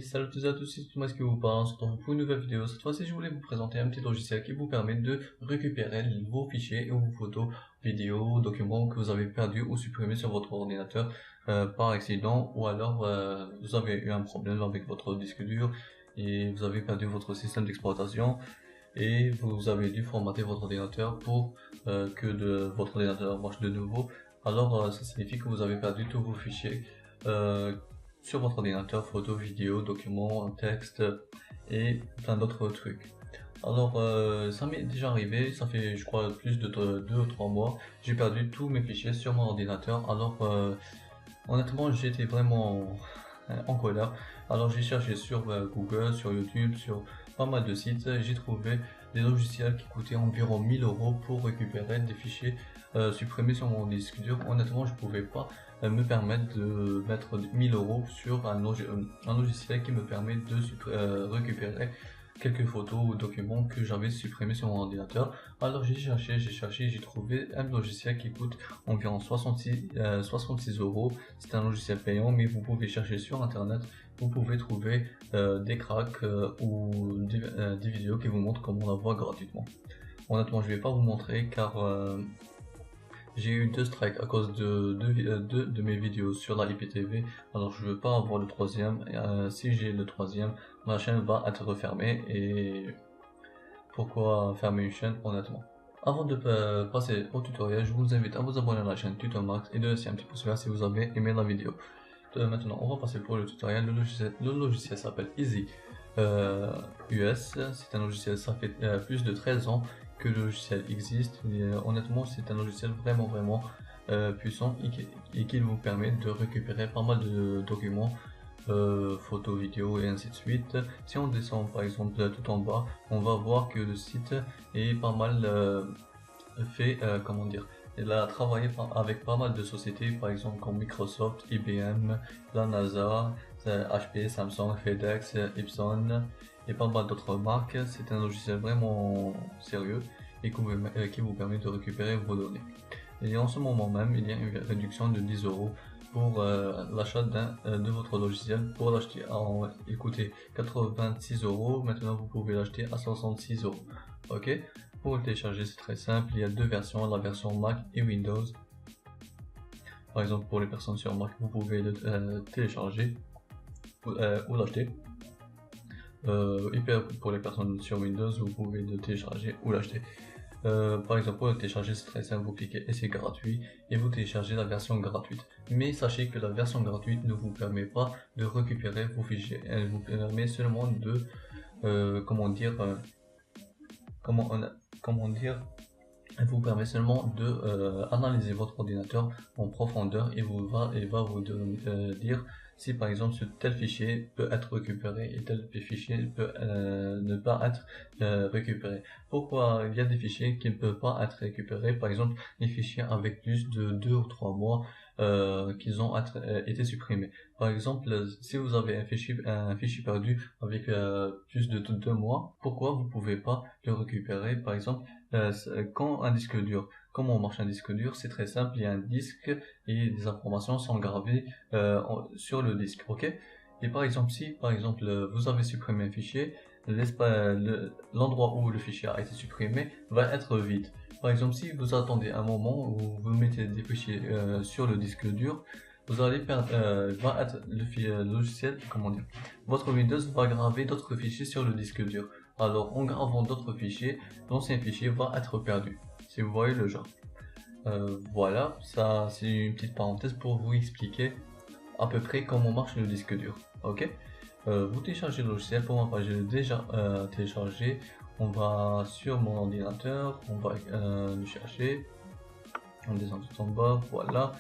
salut à tous et à tous, c'est Thomas qui vous parle. On se retrouve pour une nouvelle vidéo. Cette fois-ci, je voulais vous présenter un petit logiciel qui vous permet de récupérer vos fichiers et vos photos, vidéos, documents que vous avez perdus ou supprimés sur votre ordinateur par accident, ou alors vous avez eu un problème avec votre disque dur et vous avez perdu votre système d'exploitation et vous avez dû formater votre ordinateur pour que votre ordinateur marche de nouveau. Alors ça signifie que vous avez perdu tous vos fichiers sur votre ordinateur, photos, vidéos, documents, texte et plein d'autres trucs. Alors ça m'est déjà arrivé, ça fait je crois plus de 2 ou 3 mois, j'ai perdu tous mes fichiers sur mon ordinateur. Alors honnêtement j'étais vraiment en colère. Alors j'ai cherché sur Google, sur YouTube, sur pas mal de sites, j'ai trouvé des logiciels qui coûtaient environ 1000 € pour récupérer des fichiers supprimés sur mon disque dur. Honnêtement je pouvais pas me permettre de mettre 1000 € sur un logiciel qui me permet de récupérer quelques photos ou documents que j'avais supprimés sur mon ordinateur. Alors j'ai cherché, j'ai trouvé un logiciel qui coûte environ 66 €. C'est un logiciel payant, mais vous pouvez chercher sur internet, vous pouvez trouver des cracks ou des vidéos qui vous montrent comment l'avoir gratuitement. Honnêtement je vais pas vous montrer car j'ai eu 2 strikes à cause de mes vidéos sur la IPTV, alors je veux pas avoir le troisième. Si j'ai le troisième, ma chaîne va être refermée, et pourquoi fermer une chaîne honnêtement. Avant de passer au tutoriel, je vous invite à vous abonner à la chaîne Tutomax et de laisser un petit pouce vert si vous avez aimé la vidéo. Maintenant on va passer pour le tutoriel. Le logiciel s'appelle Easy US, c'est un logiciel, ça fait plus de 13 ans que le logiciel existe, et honnêtement c'est un logiciel vraiment puissant et qui vous permet de récupérer pas mal de documents, photos, vidéos et ainsi de suite. Si on descend par exemple tout en bas, on va voir que le site est pas mal fait, comment dire, il a travaillé avec pas mal de sociétés, par exemple comme Microsoft, IBM, la NASA, HP, Samsung, FedEx, Epson et pas mal d'autres marques. C'est un logiciel vraiment sérieux et qui vous permet de récupérer vos données. Et en ce moment même, il y a une réduction de 10 € pour l'achat de votre logiciel. Pour l'acheter, il coûtait 86 €, maintenant vous pouvez l'acheter à 66 €. Ok. Pour le télécharger, c'est très simple, il y a deux versions, la version Mac et Windows. Par exemple, pour les personnes sur Mac, vous pouvez le télécharger ou l'acheter. Et pour les personnes sur Windows, vous pouvez le télécharger ou l'acheter. Par exemple, pour le télécharger, c'est très simple, vous cliquez et c'est gratuit, et vous téléchargez la version gratuite. Mais sachez que la version gratuite ne vous permet pas de récupérer vos fichiers, elle vous permet seulement de elle vous permet seulement de analyser votre ordinateur en profondeur, et va vous dire si par exemple ce tel fichier peut être récupéré et tel fichier peut ne pas être récupéré. Pourquoi il y a des fichiers qui ne peuvent pas être récupérés, par exemple les fichiers avec plus de 2 ou 3 mois qu'ils ont été supprimés. Par exemple, si vous avez un fichier perdu avec plus de 2 mois, pourquoi vous pouvez pas le récupérer? Par exemple, quand un disque dur, comment marche un disque dur? C'est très simple, il y a un disque et des informations sont gravées sur le disque, ok? Et par exemple, si par exemple vous avez supprimé un fichier, l'endroit où le fichier a été supprimé va être vide. Par exemple, si vous attendez un moment où vous mettez des fichiers sur le disque dur, vous allez perdre, le logiciel, comment dire, votre Windows va graver d'autres fichiers sur le disque dur. Alors en gravant d'autres fichiers, l'ancien fichier va être perdu, si vous voyez le genre. Voilà, ça c'est une petite parenthèse pour vous expliquer à peu près comment marche le disque dur. Ok, vous téléchargez le logiciel. Pour ma part, j'ai déjà téléchargé. On va sur mon ordinateur, on va le chercher, on descend tout en bas, voilà,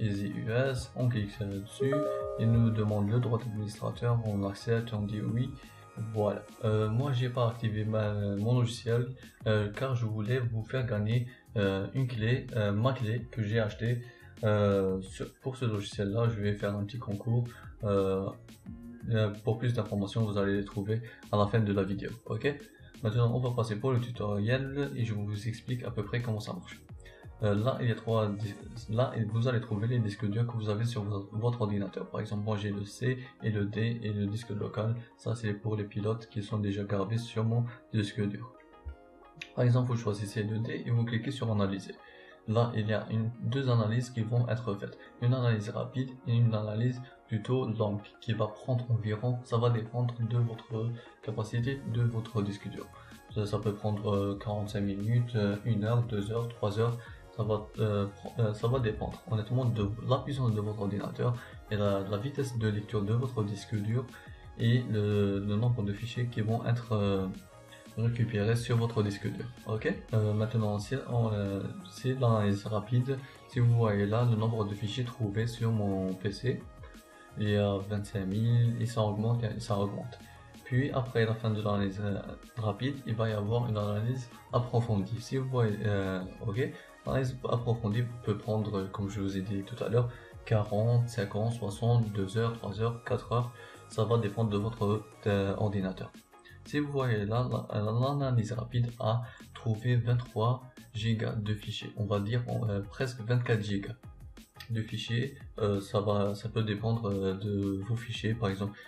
Easy US, on clique dessus, il nous demande le droit d'administrateur, on accepte, on dit oui. Voilà, moi j'ai pas activé mon logiciel car je voulais vous faire gagner une clé, ma clé que j'ai acheté pour ce logiciel là. Je vais faire un petit concours, pour plus d'informations vous allez les trouver à la fin de la vidéo. Ok, maintenant on va passer pour le tutoriel et je vous explique à peu près comment ça marche. Là, vous allez trouver les disques durs que vous avez sur votre ordinateur. Par exemple, moi j'ai le C et le D et le disque local. Ça, c'est pour les pilotes qui sont déjà gravés sur mon disque dur. Par exemple, vous choisissez le D et vous cliquez sur analyser. Là, il y a deux analyses qui vont être faites. Une analyse rapide et une analyse plutôt longue qui va prendre environ, ça va dépendre de votre capacité de votre disque dur. Ça peut prendre 45 minutes, 1 heure, 2 heures, 3 heures. Ça va dépendre honnêtement de la puissance de votre ordinateur et la vitesse de lecture de votre disque dur et le nombre de fichiers qui vont être récupérer sur votre disque dur. Ok. Maintenant, c'est l'analyse rapide. Si vous voyez là le nombre de fichiers trouvés sur mon PC, il y a 25 000 et ça augmente et ça augmente. Puis après la fin de l'analyse rapide, il va y avoir une analyse approfondie. Si vous voyez, ok, l'analyse approfondie peut prendre, comme je vous ai dit tout à l'heure, 40, 50, 60, 2 heures, 3 heures, 4 heures. Ça va dépendre de votre ordinateur. Si vous voyez là, l'analyse rapide a trouvé 23 gigas de fichiers, on va dire presque 24 gigas de fichiers. Ça peut dépendre de vos fichiers, par exemple.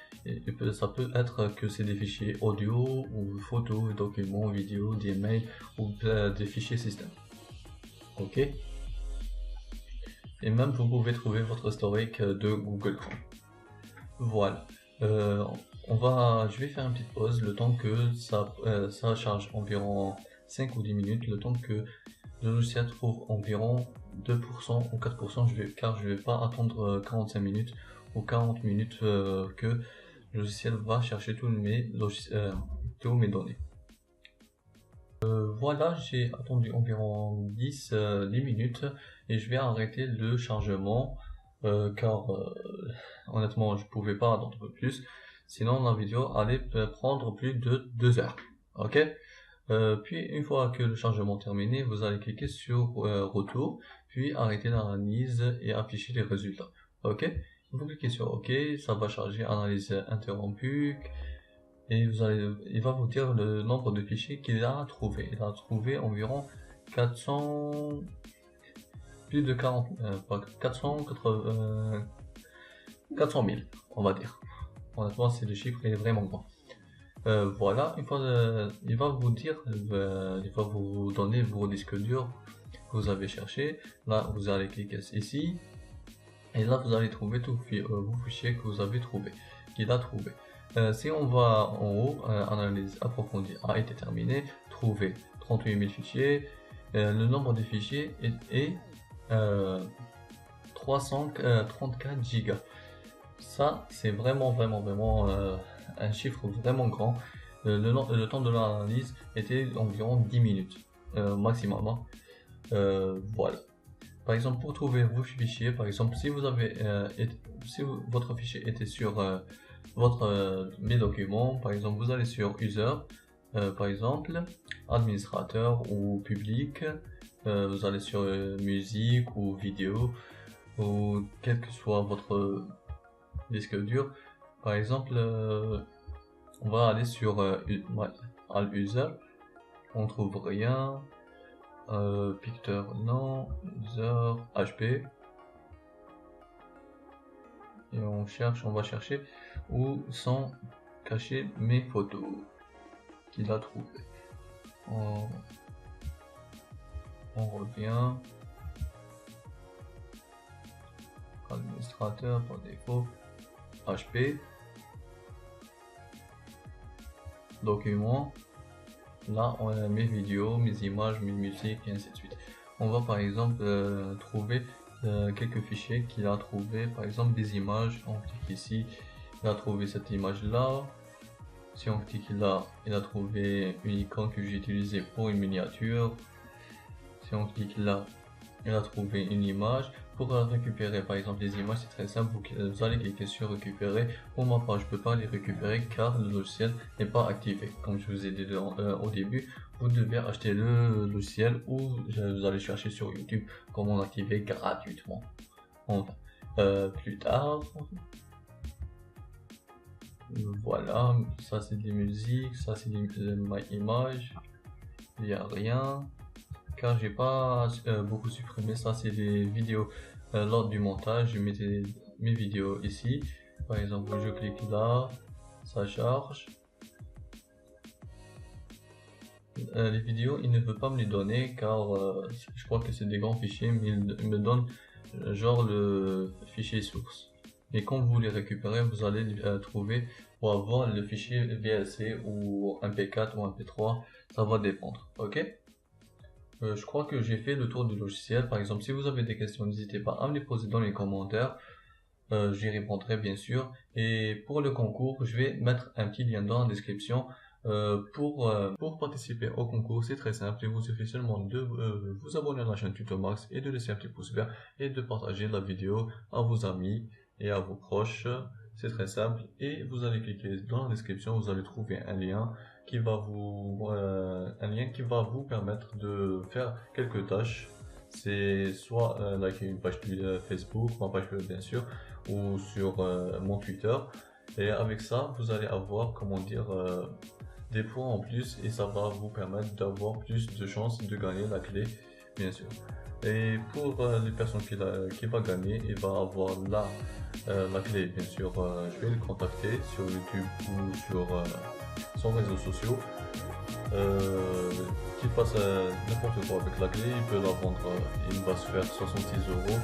Ça peut être que c'est des fichiers audio ou photos, documents, vidéos, des mails ou des fichiers système. Ok. Et même vous pouvez trouver votre historique de Google Chrome. Voilà. Je vais faire une petite pause, le temps que ça charge environ 5 ou 10 minutes, le temps que le logiciel trouve environ 2% ou 4%, car je ne vais pas attendre 45 minutes ou 40 minutes que le logiciel va chercher tous mes données. Voilà, j'ai attendu environ 10 minutes et je vais arrêter le chargement car honnêtement je pouvais pas attendre plus, sinon la vidéo allait prendre plus de 2 heures. Ok. Puis une fois que le chargement terminé, vous allez cliquer sur retour, puis arrêter l'analyse et afficher les résultats. Ok. Vous cliquez sur OK, ça va charger, analyse interrompue, et il va vous dire le nombre de fichiers qu'il a trouvé. Il a trouvé environ 400, plus de 40, 400 000, on va dire. Honnêtement, c'est le chiffre, il est vraiment grand. Voilà, une fois, il va vous dire, il va vous donner vos disques durs que vous avez cherché. Là, vous allez cliquer ici, et là, vous allez trouver tous vos fichiers que vous avez trouvé, qu'il a trouvé. Si on va en haut, analyse approfondie a été terminée, trouver 38 000 fichiers, le nombre de fichiers est 334 gigas. Ça, c'est vraiment un chiffre vraiment grand. Le temps de l'analyse était environ 10 minutes maximum. Voilà. Par exemple, pour trouver vos fichiers, par exemple, si votre fichier était sur mes documents, par exemple, vous allez sur user, par exemple, administrateur ou public, vous allez sur musique ou vidéo, ou quel que soit votre disque dur. Par exemple, on va aller sur All User, on trouve rien, Picture non, User, HP, et on va chercher où sont cachées mes photos qu'il a trouvées. On revient, administrateur par défaut, HP, documents, là on a mes vidéos, mes images, mes musiques et ainsi de suite. On va par exemple trouver quelques fichiers qu'il a trouvé, par exemple des images. On clique ici, il a trouvé cette image là. Si on clique là, il a trouvé une icône que j'ai utilisée pour une miniature. Si on clique là, il a trouvé une image. Pour récupérer par exemple les images, c'est très simple, vous allez cliquer sur récupérer. Pour ma part, je ne peux pas les récupérer car le logiciel n'est pas activé. Comme je vous ai dit au début, vous devez acheter le logiciel ou vous allez chercher sur YouTube comment l'activer gratuitement. Enfin, plus tard. Voilà, ça c'est des musiques, ça c'est des images, il n'y a rien, car j'ai pas beaucoup supprimé. Ça c'est des vidéos lors du montage. Je mettais mes vidéos ici. Par exemple, je clique là, ça charge. Les vidéos, il ne veut pas me les donner car je crois que c'est des grands fichiers, mais il me donne genre le fichier source. Et quand vous les récupérez, vous allez trouver ou avoir le fichier VLC ou MP4 ou MP3, ça va dépendre. Ok. Je crois que j'ai fait le tour du logiciel. Par exemple, si vous avez des questions, n'hésitez pas à me les poser dans les commentaires. J'y répondrai bien sûr. Et pour le concours, je vais mettre un petit lien dans la description. Pour participer au concours, c'est très simple. Il vous suffit seulement de vous abonner à la chaîne Tutomax et de laisser un petit pouce vert et de partager la vidéo à vos amis et à vos proches. C'est très simple. Et vous allez cliquer dans la description, vous allez trouver un lien qui va vous permettre de faire quelques tâches. C'est soit liker une page Facebook, ma page bien sûr, ou sur mon Twitter. Et avec ça, vous allez avoir, comment dire, des points en plus et ça va vous permettre d'avoir plus de chances de gagner la clé, bien sûr. Et pour les personnes qui va gagner, il va avoir la clé, bien sûr. Je vais le contacter sur YouTube ou sur son réseaux sociaux. Qu'il fasse n'importe quoi avec la clé, il peut la vendre, il va se faire 66 €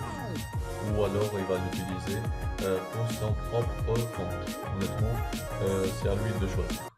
ou alors il va l'utiliser pour son propre compte. Honnêtement, c'est à lui de choisir.